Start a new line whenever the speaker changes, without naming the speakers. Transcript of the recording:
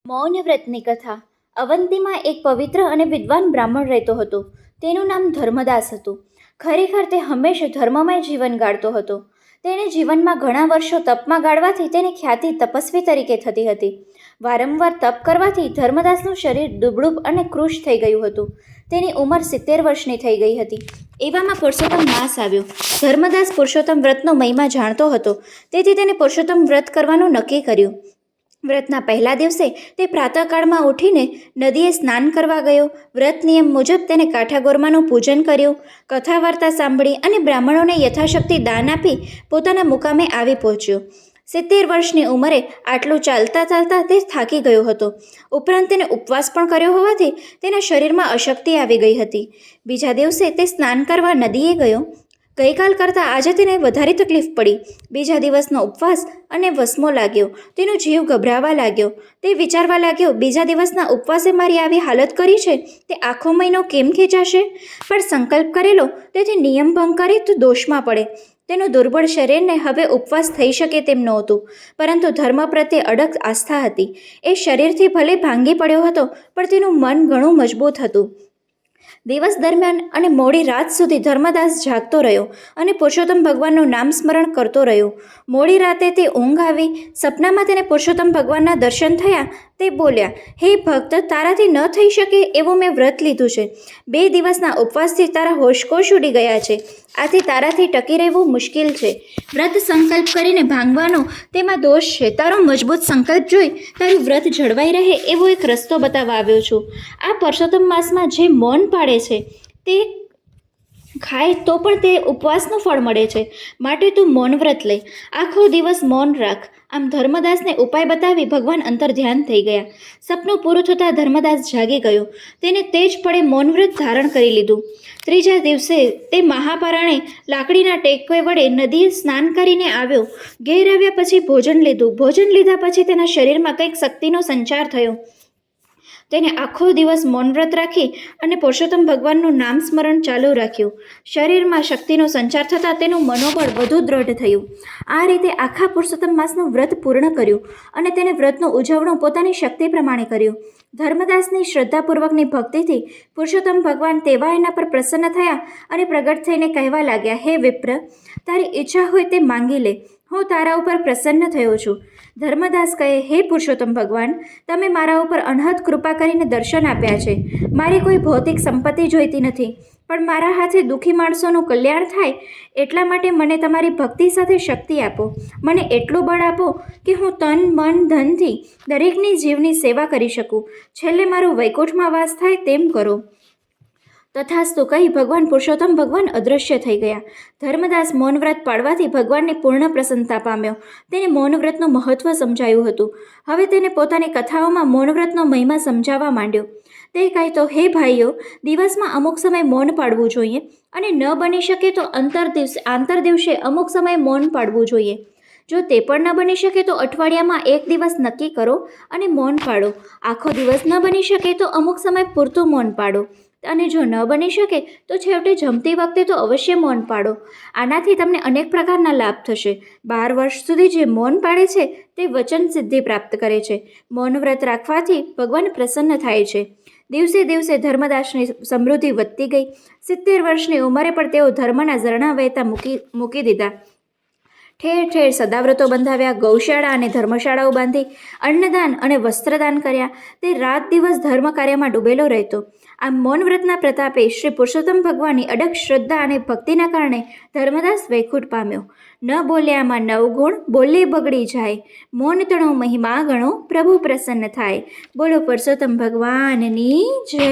મૌન વ્રતની કથા. અવંતીમાં એક પવિત્ર અને વિદ્વાન બ્રાહ્મણ રહેતો હતો. તેનું નામ ધર્મદાસ હતું. ખરેખર તે હંમેશા ધર્મમય જીવન ગાળતો હતો. તેણે જીવનમાં ઘણા વર્ષો તપમાં ગાળવાથી તેની ખ્યાતિ તપસ્વી તરીકે થતી હતી. વારંવાર તપ કરવાથી ધર્મદાસનું શરીર દુબળું અને કૃશ થઈ ગયું હતું. તેની ઉંમર 70 વર્ષની થઈ ગઈ હતી. એવામાં પુરુષોત્તમ માસ આવ્યો. ધર્મદાસ પુરુષોત્તમ વ્રતનો મહિમા જાણતો હતો, તેથી તેને પુરુષોત્તમ વ્રત કરવાનું નક્કી કર્યું. વ્રતના પહેલા દિવસે તે પ્રાતઃકાળમાં ઉઠીને નદીએ સ્નાન કરવા ગયો. વ્રત નિયમ મુજબ તેને કાંઠાગોરમાનું પૂજન કર્યું, કથા વાર્તા સાંભળી અને બ્રાહ્મણોને યથાશક્તિ દાન આપી પોતાના મુકામે આવી પહોંચ્યો. 70 વર્ષની ઉંમરે આટલું ચાલતા ચાલતા તે થાકી ગયો હતો. ઉપરાંત તેને ઉપવાસ પણ કર્યો હોવાથી તેના શરીરમાં અશક્તિ આવી ગઈ હતી. બીજા દિવસે તે સ્નાન કરવા નદીએ ગયો. ગઈકાલ કરતાં આજે તેને વધારે તકલીફ પડી. બીજા દિવસનો ઉપવાસ અને વસમો લાગ્યો. તેનો જીવ ગભરાવા લાગ્યો. તે વિચારવા લાગ્યો, બીજા દિવસના ઉપવાસે મારી આવી હાલત કરી છે, તે આખો મહિનો કેમ ખેંચાશે? પણ સંકલ્પ કરેલો તેથી નિયમ ભંગ કરે તો દોષમાં પડે. તેનું દુર્બળ શરીરને હવે ઉપવાસ થઈ શકે તેમ નહોતું, પરંતુ ધર્મ પ્રત્યે અડગ આસ્થા હતી. એ શરીરથી ભલે ભાંગી પડ્યો હતો, પણ તેનું મન ઘણું મજબૂત હતું. દિવસ દરમિયાન અને મોડી રાત સુધી ધર્મદાસ જાગતો રહ્યો અને પુરુષોત્તમ ભગવાનનું નામ સ્મરણ કરતો રહ્યો. મોડી રાતે તે ઊંઘ આવી. સપનામાં તેને પુરુષોત્તમ ભગવાનના દર્શન થયા. તે બોલ્યા, હે ભક્ત, તારાથી ન થઈ શકે એવું મેં વ્રત લીધું છે. 2 દિવસના ઉપવાસથી તારા હોશકોશ ઉડી ગયા છે. આથી તારાથી ટકી રહેવું મુશ્કેલ છે. વ્રત સંકલ્પ કરીને ભાંગવાનો તેમાં દોષ છે. તારો મજબૂત સંકલ્પ જોઈ તારું વ્રત જળવાઈ રહે એવો એક રસ્તો બતાવવા આવ્યો છું. આ પુરુષોત્તમ માસમાં જે મૌન પાળે છે તે ખાય તો પણ તે ઉપવાસનું ફળ મળે છે. માટે તું મૌન વ્રત લે, આખો દિવસ મૌન રાખ. આમ ધર્મદાસને ઉપાય બતાવી ભગવાન અંતર ધ્યાન થઈ ગયા. સપનું પૂરું થતાં ધર્મદાસ જાગી ગયો. તેને તે જ પળે મૌન વ્રત ધારણ કરી લીધું. ત્રીજા દિવસે તે મહાપરાણે લાકડીના ટેકવે વડે નદીએ સ્નાન કરીને આવ્યો. ઘેર આવ્યા પછી ભોજન લીધું. ભોજન લીધા પછી તેના શરીરમાં કંઈક શક્તિનો સંચાર થયો. તેને આખો દિવસ મૌન વ્રત રાખી અને પુરુષોત્તમ ભગવાનનું નામ સ્મરણ ચાલુ રાખ્યું. શરીરમાં શક્તિનો સંચાર થતાં તેનું મનોબળ વધુ દ્રઢ થયું. આ રીતે આખા પુરુષોત્તમ માસનું વ્રત પૂર્ણ કર્યું અને તેને વ્રતનું ઉજવણું પોતાની શક્તિ પ્રમાણે કર્યું. ધર્મદાસની શ્રદ્ધાપૂર્વકની ભક્તિથી પુરુષોત્તમ ભગવાન તેવા એના પર પ્રસન્ન થયા અને પ્રગટ થઈને કહેવા લાગ્યા, હે વિપ્ર, તારી ઈચ્છા હોય તે માંગી લે, હું તારા ઉપર પ્રસન્ન થયો છું. ધર્મદાસ કહે, હે પુરુષોત્તમ ભગવાન, તમે મારા ઉપર અનહદ કૃપા કરીને દર્શન આપ્યા છે. મારી કોઈ ભૌતિક સંપત્તિ જોઈતી નથી, પણ મારા હાથે દુઃખી માણસોનું કલ્યાણ થાય એટલા માટે મને તમારી ભક્તિ સાથે શક્તિ આપો. મને એટલું બળ આપો કે હું તન મન ધનથી દરેકની જીવની સેવા કરી શકું. છેલ્લે મારું વૈકુંઠમાં વાસ થાય તેમ કરો. તથાસ્તુ કહી ભગવાન પુરુષોત્તમ ભગવાન અદૃશ્ય થઈ ગયા. ધર્મદાસ મૌન વ્રત પાળવાથી ભગવાનની પૂર્ણ પ્રસન્નતા પામ્યો. તેને મૌન વ્રતનું મહત્ત્વ સમજાયું હતું. હવે તેને પોતાની કથાઓમાં મૌન વ્રતનો મહિમા સમજાવવા માંડ્યો. તે કહેતો, હે ભાઈઓ, દિવસમાં અમુક સમય મૌન પાળવું જોઈએ અને ન બની શકે તો આંતર દિવસે અમુક સમય મૌન પાળવું જોઈએ. જો તે પણ ન બની શકે તો અઠવાડિયામાં 1 દિવસ નક્કી કરો અને મૌન પાળો. આખો દિવસ ન બની શકે તો અમુક સમય પૂરતું મૌન પાળો. અને જો ન બની શકે તો છેવટે જમતી વખતે તો અવશ્ય મૌન પાળો. આનાથી તમને અનેક પ્રકારના લાભ થશે. 12 વર્ષ સુધી જે મૌન પાળે છે તે વચન સિદ્ધિ પ્રાપ્ત કરે છે. મૌન વ્રત રાખવાથી ભગવાન પ્રસન્ન થાય છે. દિવસે દિવસે ધર્મદાસની સમૃદ્ધિ વધતી ગઈ. 70 વર્ષની ઉંમરે પણ તેઓ ધર્મના ઝરણા વહેતા મૂકી દીધા. ઠેર ઠેર સદાવ્રતો બંધાવ્યા, ગૌશાળા અને ધર્મશાળાઓ બાંધી, અન્નદાન અને વસ્ત્રદાન કર્યા. તે રાત દિવસ ધર્મ કાર્યમાં ડૂબેલો રહેતો. આમ મૌન વ્રતના પ્રતાપે શ્રી પુરુષોત્તમ ભગવાનની અડગ શ્રદ્ધા અને ભક્તિના કારણે ધર્મદાસ વૈકુંઠ પામ્યો. ન બોલ્યામાં 9 ગુણ, બોલે બગડી જાય. મૌન તણો મહિમા ગણો, પ્રભુ પ્રસન્ન થાય. બોલો પુરુષોત્તમ ભગવાનની જય.